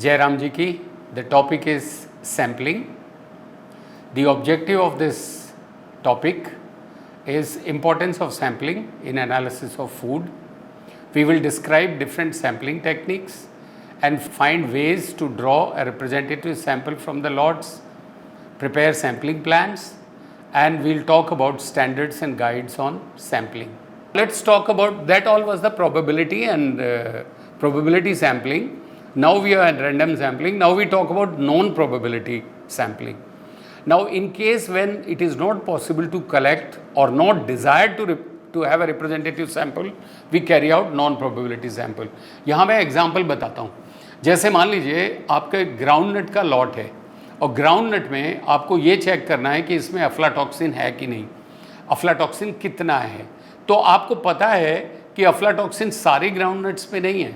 Jairam ji ki. The topic is sampling. The objective of this topic is importance of sampling in analysis of food. We will describe different sampling techniques and find ways to draw a representative sample from the lots, prepare sampling plans, and we'll talk about standards and guides on sampling. Let's talk about that. All was the probability and probability sampling. Now we are at random sampling. Now we talk about known probability sampling. Now in case when it is not possible to collect or not desired to have a representative sample, we carry out non probability sample. यहाँ मैं example बताता हूँ. जैसे मान लीजिए आपका ground नट का lot है और ग्राउंड नट में आपको ये चेक करना है कि इसमें अफ्लाटॉक्सिन है कि नहीं, अफ्लाटॉक्सिन कितना है. तो आपको पता है कि अफ्लाटॉक्सिन सारे ग्राउंड नट्स पे नहीं है.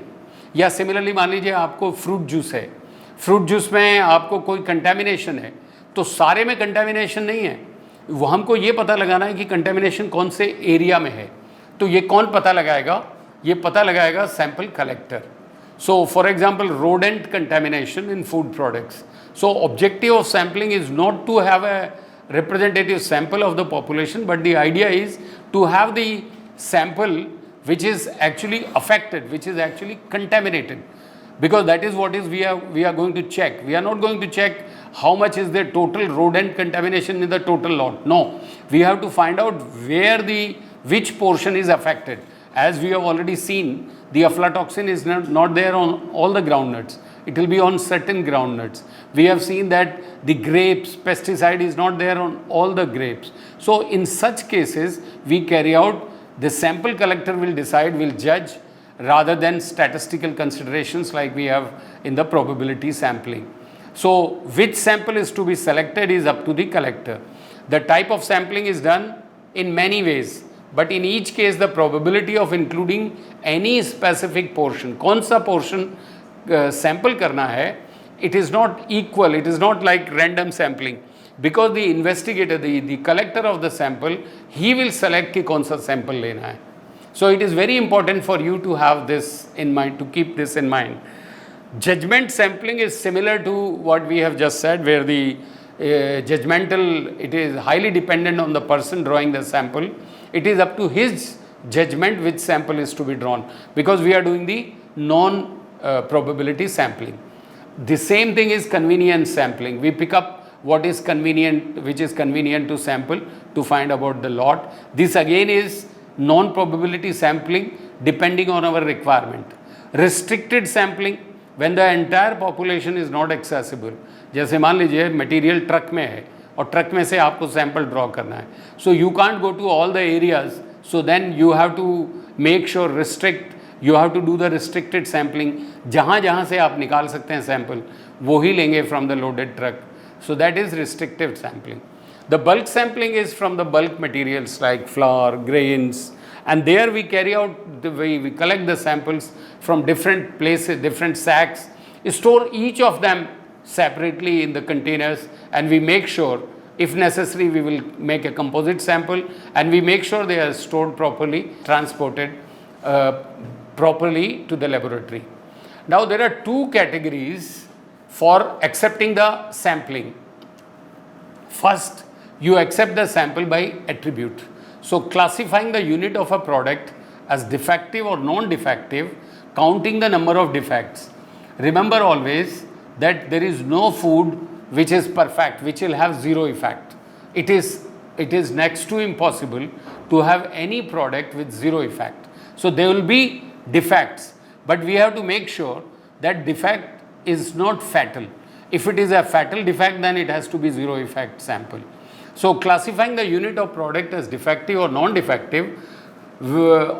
या सिमिलरली मान लीजिए आपको फ्रूट जूस है, फ्रूट जूस में आपको कोई कंटेमिनेशन है, तो सारे में कंटेमिनेशन नहीं है. वो हमको ये पता लगाना है कि कंटेमिनेशन कौन से एरिया में है. तो ये कौन पता लगाएगा? ये पता लगाएगा sample collector. So for example rodent contamination in food products. So objective of sampling is not to have a representative sample of the population, but the idea is to have the sample which is actually affected, which is actually contaminated, because that is what is we are going to check. We are not going to check how much is the total rodent contamination in the total lot. No, we have to find out where which portion is affected. As we have already seen, the aflatoxin is not there on all the groundnuts. It will be on certain groundnuts. We have seen that the grapes, pesticide is not there on all the grapes. So in such cases, we carry out, the sample collector will decide, will judge, rather than statistical considerations like we have in the probability sampling. So which sample is to be selected is up to the collector. The type of sampling is done in many ways, but in each case the probability of including any specific portion, कौन सा portion sample करना है, it is not equal, it is not like random sampling, because the investigator, the collector of the sample, he will select कि कौन सा sample लेना है. So it is very important for you to have this in mind, to keep this in mind. Judgment sampling is similar to what we have just said, where the judgmental, it is highly dependent on the person drawing the sample. It is up to his judgment which sample is to be drawn, because we are doing the non-probability sampling. The same thing is convenience sampling. We pick up what is convenient, which is convenient to sample to find about the lot. This again is non-probability sampling depending on our requirement. Restricted sampling, when the entire population is not accessible. जैसे मान लीजिए material truck में है और truck में से आपको sample draw करना है. So you can't go to all the areas, so then you have to make sure restrict, you have to do the restricted sampling. जहाँ जहाँ से आप निकाल सकते हैं सैंपल वो ही लेंगे from the loaded truck. So that is restrictive sampling. The bulk sampling is from the bulk materials like flour, grains, and there we carry out, we collect the samples from different places, different sacks, store each of them separately in the containers, and we make sure, if necessary, we will make a composite sample, and we make sure they are stored properly, transported properly to the laboratory. Now there are two categories for accepting the sampling. First, you accept the sample by attribute. So classifying the unit of a product as defective or non-defective, counting the number of defects. Remember always that there is no food which is perfect, which will have zero effect. It is next to impossible to have any product with zero effect. So there will be defects, but we have to make sure that defect is not fatal. If it is a fatal defect, then it has to be zero effect sample. So classifying the unit of product as defective or non-defective,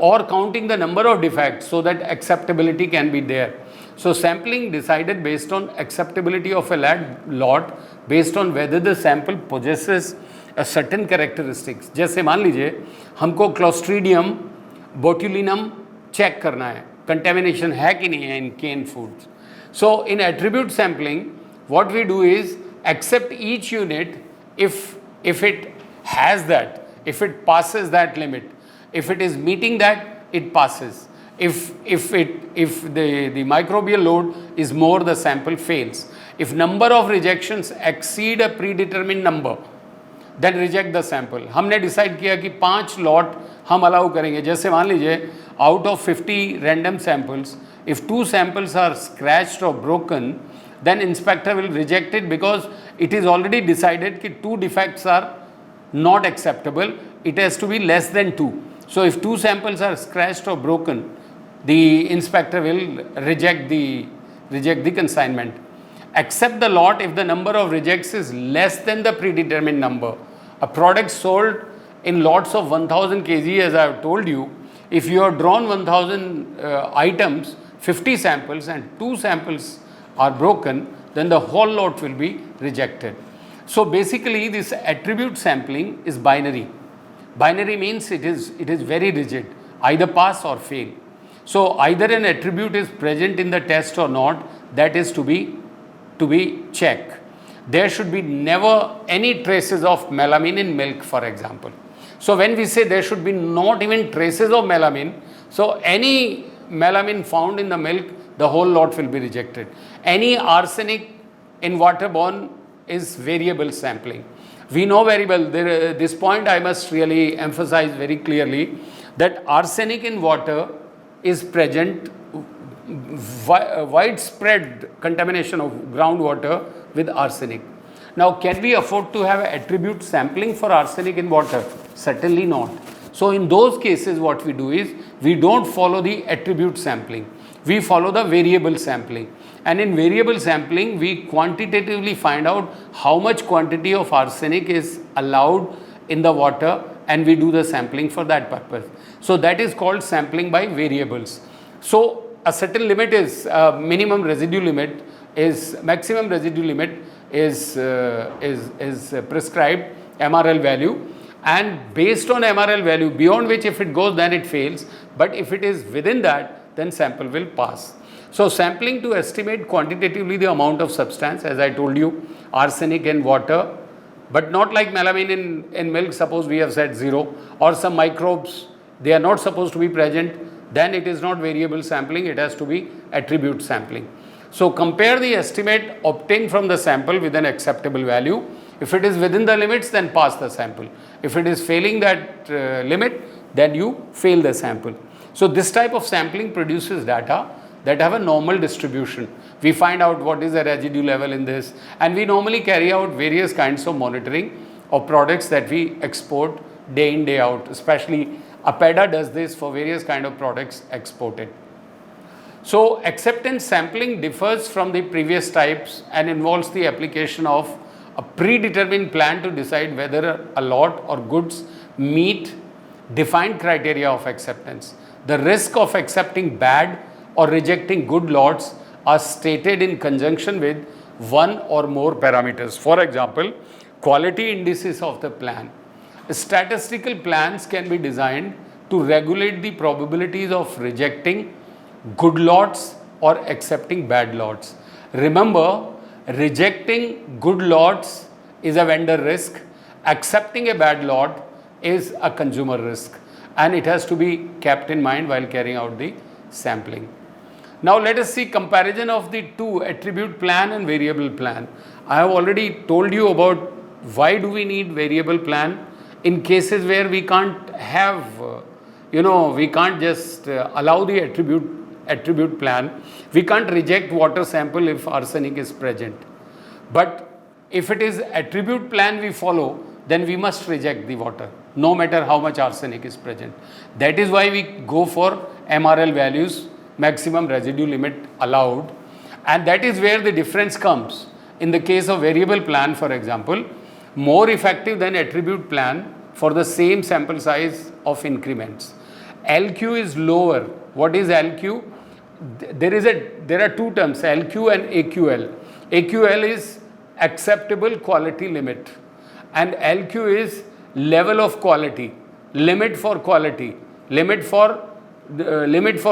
or counting the number of defects so that acceptability can be there. So sampling decided based on acceptability of a lot based on whether the sample possesses a certain characteristics. जैसे मान लीजिए हमको Clostridium botulinum check करना है, contamination है कि नहीं है in canned foods. So in attribute sampling, what we do is accept each unit if it has that, if it passes that limit, if it is meeting that, it passes. If the microbial load is more, the sample fails. If number of rejections exceed a predetermined number, then reject the sample. हमने decide किया कि 5 lot हम allow करेंगे. जैसे मान लीजिए out of 50 random samples, if 2 samples are scratched or broken, then inspector will reject it because it is already decided that 2 defects are not acceptable. It has to be less than 2. So if 2 samples are scratched or broken, the inspector will reject the consignment. Accept the lot if the number of rejects is less than the predetermined number. A product sold in lots of 1000 kg, as I have told you, if you have drawn 1000 items, 50 samples and 2 samples are broken, then the whole lot will be rejected. So basically this attribute sampling is binary. Binary means it is very rigid, either pass or fail. So either an attribute is present in the test or not, that is to be checked. There should be never any traces of melamine in milk, for example. So when we say there should be not even traces of melamine, so any melamine found in the milk, the whole lot will be rejected. Any arsenic in waterborne is variable sampling. We know very well, this point I must really emphasize very clearly, that arsenic in water is present, widespread contamination of groundwater with arsenic. Now, can we afford to have attribute sampling for arsenic in water? Certainly not. So in those cases, what we do is, we don't follow the attribute sampling. We follow the variable sampling. And in variable sampling, we quantitatively find out how much quantity of arsenic is allowed in the water, and we do the sampling for that purpose. So that is called sampling by variables. So a certain limit is maximum residue limit is prescribed MRL value, and based on MRL value, beyond which if it goes, then it fails, but if it is within that, then sample will pass. So sampling to estimate quantitatively the amount of substance, as I told you, arsenic in water, but not like melamine in milk. Suppose we have said 0, or some microbes, they are not supposed to be present, then it is not variable sampling, it has to be attribute sampling. So compare the estimate obtained from the sample with an acceptable value. If it is within the limits, then pass the sample. If it is failing that limit, then you fail the sample. So this type of sampling produces data that have a normal distribution. We find out what is the residue level in this, and we normally carry out various kinds of monitoring of products that we export day in, day out. Especially APEDA does this for various kind of products exported. So acceptance sampling differs from the previous types and involves the application of a predetermined plan to decide whether a lot or goods meet defined criteria of acceptance. The risk of accepting bad or rejecting good lots are stated in conjunction with one or more parameters. For example, quality indices of the plan. Statistical plans can be designed to regulate the probabilities of rejecting good lots or accepting bad lots. Remember, rejecting good lots is a vendor risk, accepting a bad lot is a consumer risk, and it has to be kept in mind while carrying out the sampling. Now let us see comparison of the two, attribute plan and variable plan. I have already told you about why do we need variable plan in cases where we can't have, we can't just allow the attribute plan. We can't reject water sample if arsenic is present. But if it is attribute plan we follow, then we must reject the water, no matter how much arsenic is present. That is why we go for MRL values, maximum residue limit allowed, and that is where the difference comes. In the case of variable plan, for example, more effective than attribute plan for the same sample size of increments. LQ is lower. What is LQ? There are two terms, LQ and AQL. AQL is acceptable quality limit, and LQ is level of quality, limit for quality, limit for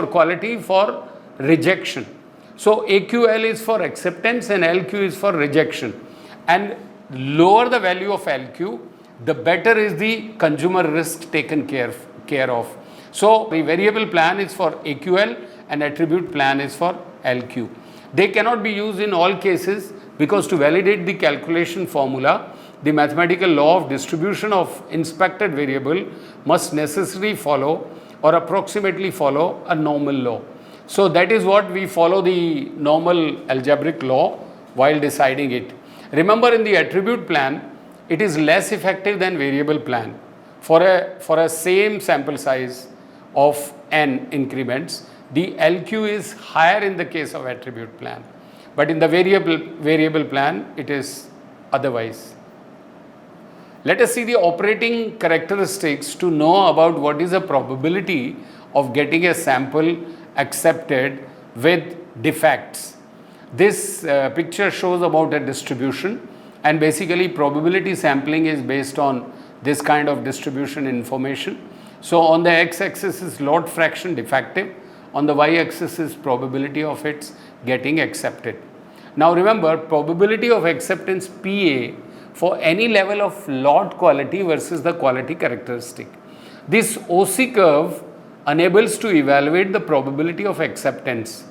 quality for rejection. So AQL is for acceptance and LQ is for rejection, and lower the value of LQ, the better is the consumer risk taken care of. So the variable plan is for AQL and attribute plan is for LQ. They cannot be used in all cases because to validate the calculation formula, the mathematical law of distribution of inspected variable must necessarily follow or approximately follow a normal law. So that is what we follow, the normal algebraic law while deciding it. Remember, in the attribute plan, it is less effective than variable plan. For a same sample size of n increments, the LQ is higher in the case of attribute plan, but in the variable plan it is otherwise. Let us see the operating characteristics to know about what is the probability of getting a sample accepted with defects. This picture shows about a distribution, and basically probability sampling is based on this kind of distribution information. So on the x-axis is lot fraction defective, on the y-axis is probability of its getting accepted. Now remember, probability of acceptance PA for any level of lot quality versus the quality characteristic. This OC curve enables to evaluate the probability of acceptance.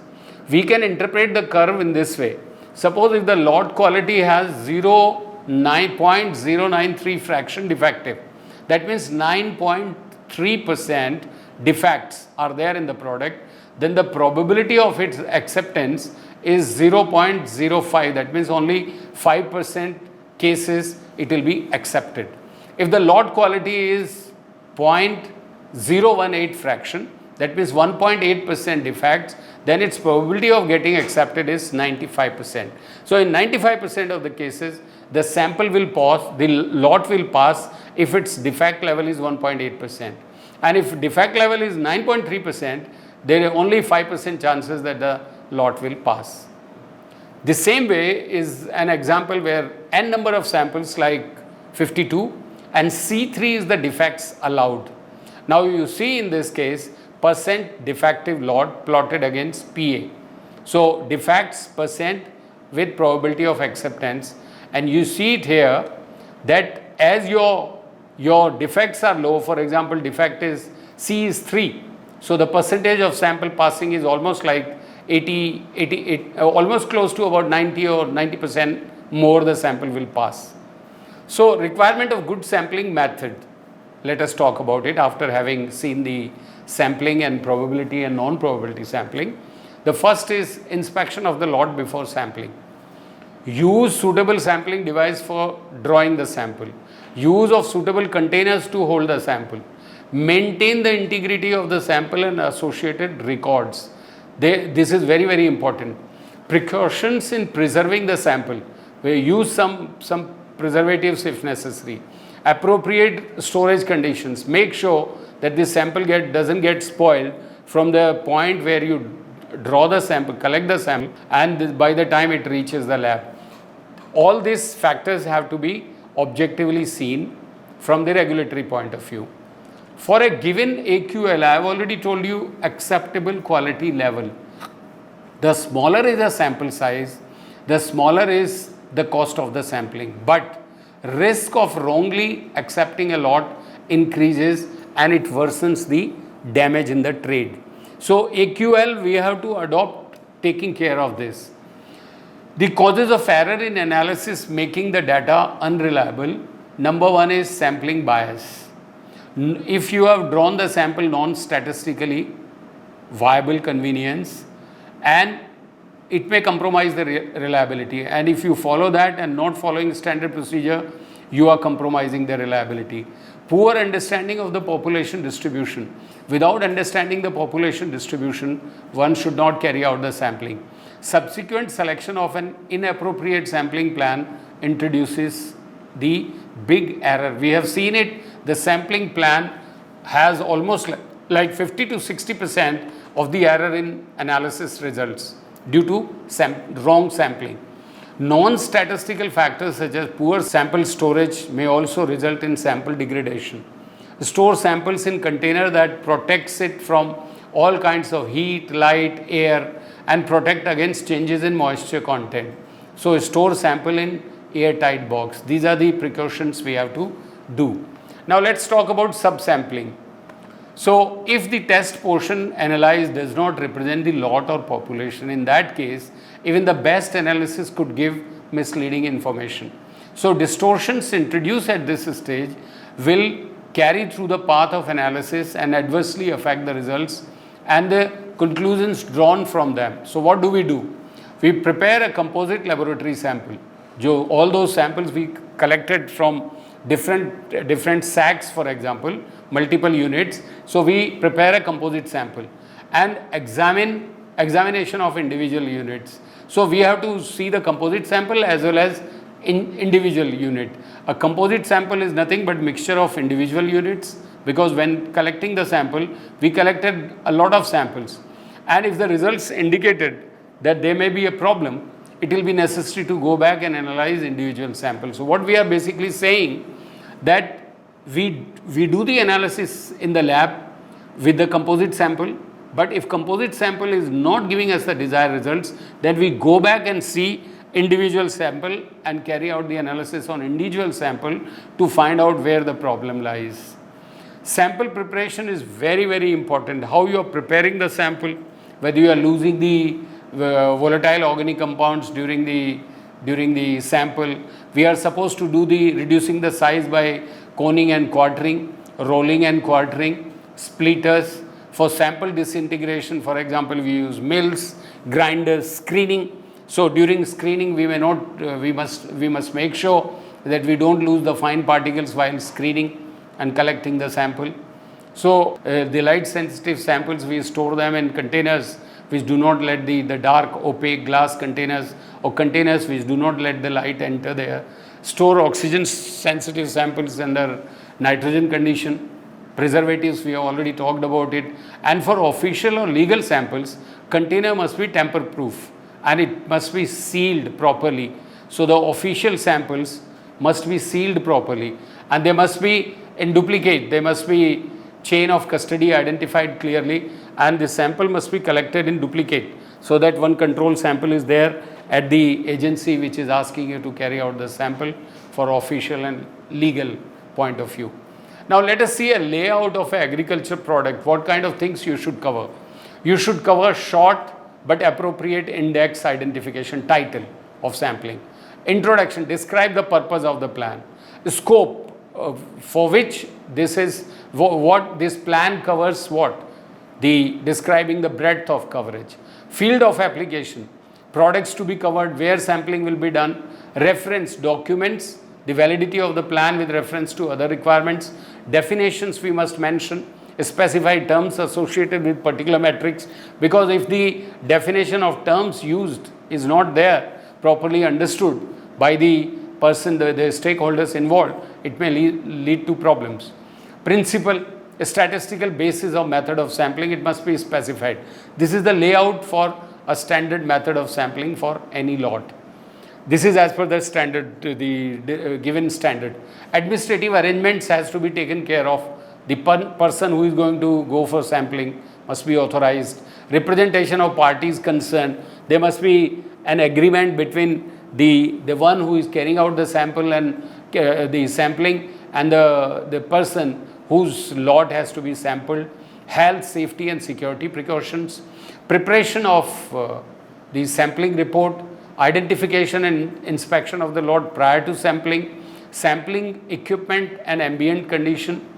We can interpret the curve in this way. Suppose if the lot quality has 0.093 fraction defective, that means 9.3% defects are there in the product, then the probability of its acceptance is 0.05, that means only 5% cases it will be accepted. If the lot quality is 0.018 fraction, that means 1.8% defects, then its probability of getting accepted is 95%. So in 95% of the cases, the sample will pass, the lot will pass if its defect level is 1.8%. And if defect level is 9.3%, there are only 5% chances that the lot will pass. The same way is an example where n number of samples like 52 and C3 is the defects allowed. Now you see in this case percent defective lot plotted against PA. So defects percent with probability of acceptance, and you see it here that as your defects are low, for example defect is C is 3, so the percentage of sample passing is almost like 88, almost close to about 90 or 90% more the sample will pass. So requirement of good sampling method, let us talk about it after having seen the sampling and probability and non-probability sampling. The first is inspection of the lot before sampling. Use suitable sampling device for drawing the sample. Use of suitable containers to hold the sample. Maintain the integrity of the sample and associated records. This is very, very important. Precautions in preserving the sample. We use some preservatives if necessary. Appropriate storage conditions. Make sure that the sample doesn't get spoiled from the point where you draw the sample, collect the sample, and by the time it reaches the lab. All these factors have to be objectively seen from the regulatory point of view. For a given AQL, I have already told you acceptable quality level. The smaller is the sample size, the smaller is the cost of the sampling. But risk of wrongly accepting a lot increases and it worsens the damage in the trade. So AQL, we have to adopt taking care of this. The causes of error in analysis making the data unreliable. Number one is sampling bias. If you have drawn the sample non-statistically viable convenience, and it may compromise the reliability, and if you follow that and not following standard procedure, you are compromising the reliability. Poor understanding of the population distribution. Without understanding the population distribution, one should not carry out the sampling. Subsequent selection of an inappropriate sampling plan introduces the big error. We have seen it. The sampling plan has almost like 50 to 60% of the error in analysis results due to wrong sampling. Non-statistical factors such as poor sample storage may also result in sample degradation. Store samples in container that protects it from all kinds of heat, light, air, and protect against changes in moisture content. So store sample in airtight box. These are the precautions we have to do. Now let's talk about subsampling. So if the test portion analyzed does not represent the lot or population, in that case, even the best analysis could give misleading information. So distortions introduced at this stage will carry through the path of analysis and adversely affect the results and the conclusions drawn from them. So what do? We prepare a composite laboratory sample. All those samples we collected from different sacks, for example, multiple units. So we prepare a composite sample and examination of individual units. So we have to see the composite sample as well as individual unit. A composite sample is nothing but mixture of individual units, because when collecting the sample, we collected a lot of samples, and if the results indicated that there may be a problem, it will be necessary to go back and analyze individual samples. So what we are basically saying, that we do the analysis in the lab with the composite sample, but if composite sample is not giving us the desired results, then we go back and see individual sample and carry out the analysis on individual sample to find out where the problem lies. Sample preparation is very, very important. How you are preparing the sample, whether you are losing the volatile organic compounds during the sample. We are supposed to do the reducing the size by coning and quartering, rolling and quartering, splitters. For sample disintegration, for example, we use mills, grinders, screening. So during screening, we must make sure that we don't lose the fine particles while screening and collecting the sample. So the light sensitive samples, we store them in containers which do not let the dark opaque glass containers, or containers which do not let the light enter there. Store oxygen sensitive samples under nitrogen condition. Preservatives, we have already talked about it. And for official or legal samples, container must be tamper proof and it must be sealed properly. So the official samples must be sealed properly, and they must be in duplicate. They must be chain of custody identified clearly, and the sample must be collected in duplicate, so that one control sample is there at the agency which is asking you to carry out the sample for official and legal point of view. Now let us see a layout of an agriculture product. What kind of things you should cover? You should cover short but appropriate index identification, title of sampling. Introduction, describe the purpose of the plan. Scope, for which this is what this plan covers, what? Describing the breadth of coverage. Field of application, products to be covered, where sampling will be done. Reference, documents the validity of the plan with reference to other requirements. Definitions we must mention, specify terms associated with particular metrics, because if the definition of terms used is not there, properly understood by the person, the stakeholders involved, it may lead to problems. Principle, a statistical basis of method of sampling, it must be specified. This is the layout for a standard method of sampling for any lot. This is as per the standard, the given standard. Administrative arrangements has to be taken care of. The person who is going to go for sampling must be authorized. Representation of parties concerned. There must be an agreement between the one who is carrying out the sample and the sampling, and the person whose lot has to be sampled. Health, safety and security precautions. Preparation of the sampling report. Identification and inspection of the lot prior to sampling. Sampling equipment and ambient condition.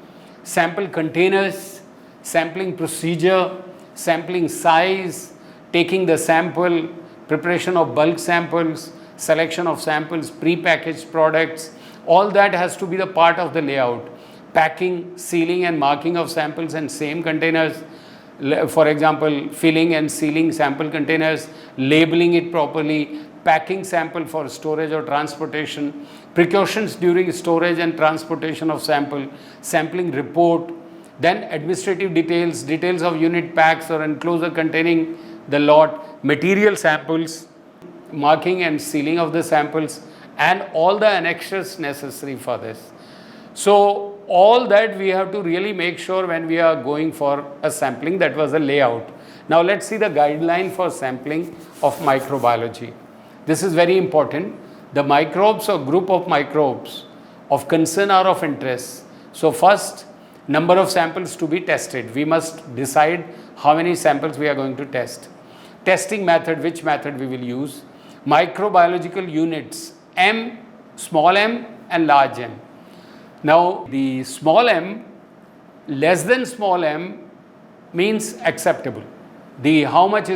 Sample containers, sampling procedure, sampling size, taking the sample, preparation of bulk samples, selection of samples, pre-packaged products, all that has to be the part of the layout. Packing, sealing and marking of samples in same containers, for example, filling and sealing sample containers, labeling it properly, packing sample for storage or transportation, precautions during storage and transportation of sample, sampling report, then administrative details of unit packs or enclosure containing the lot, material samples, marking and sealing of the samples, and all the annexures necessary for this. So all that we have to really make sure when we are going for a sampling. That was a layout. Now let's see the guideline for sampling of microbiology. This is very important. The microbes or group of microbes of concern or of interest. So first, number of samples to be tested. We must decide how many samples we are going to test. Testing method, which method we will use. Microbiological units, M, small m and large m. Now the small m, less than small m means acceptable. What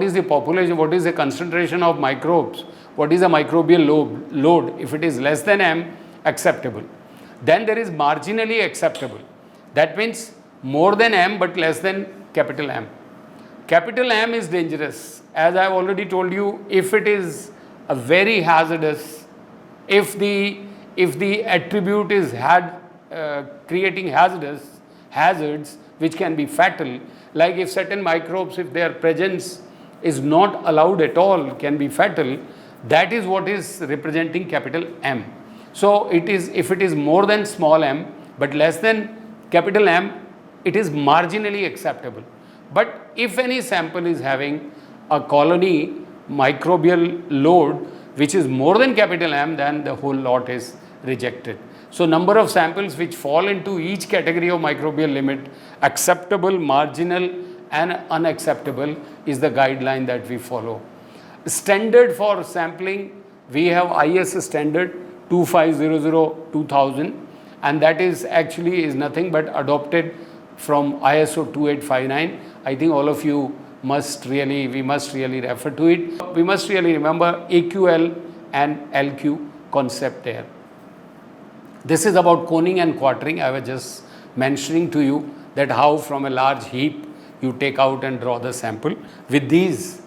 is the population, what is the concentration of microbes, what is the microbial load, if it is less than m, acceptable. Then there is marginally acceptable. That means more than m but less than capital M. Capital M is dangerous. As I have already told you, if it is a very hazardous, if the attribute is creating hazards which can be fatal, like if certain microbes, if their presence is not allowed at all, can be fatal, that is what is representing capital M. So if it is more than small m but less than capital M, it is marginally acceptable. But if any sample is having a colony microbial load which is more than capital M, then the whole lot is rejected. So number of samples which fall into each category of microbial limit, acceptable, marginal and unacceptable, is the guideline that we follow. Standard for sampling, we have IS standard 2500-2000, and that is nothing but adopted from ISO 2859. I think all of you we must really refer to it. We must really remember AQL and LQ concept there. This is about coning and quartering. I was just mentioning to you that how from a large heap you take out and draw the sample. With these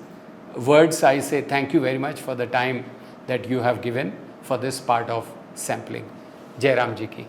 words, I say thank you very much for the time that you have given for this part of sampling. Jai Ram Ji ki.